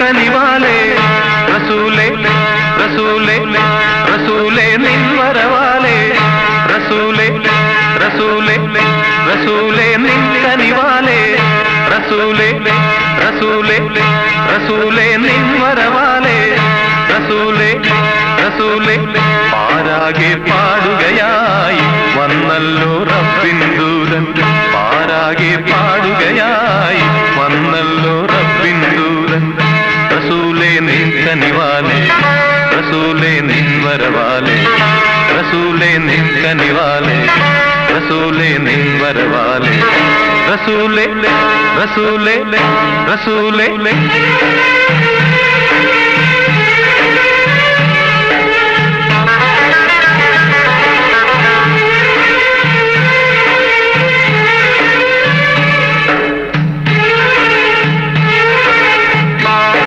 കനിവാലേ റസൂലേ റസൂലേ റസൂലേ നിൻ വരവാലേ റസൂലേ റസൂലേ റസൂലേ നിൻ കനിവാലേ റസൂലേ റസൂലേ റസൂലേ നിൻ വരവാലേ റസൂലേ റസൂലേ പാരാകെ പാടുകയായി വന്നല്ലോ റബ്ബിൻ ദൂതൻ പാരാകെ പാടുകയായി വന്നല്ലോ റബ്ബിൻ ദൂതൻ റസൂലേ നിൻ കനിവാലേ റസൂലേ നിൻ വരവാലേ റസൂലേ നിൻ കനിവാലേ റസൂലേ നിൻ വരവാലേ റസൂലേ റസൂലേ റസൂലേ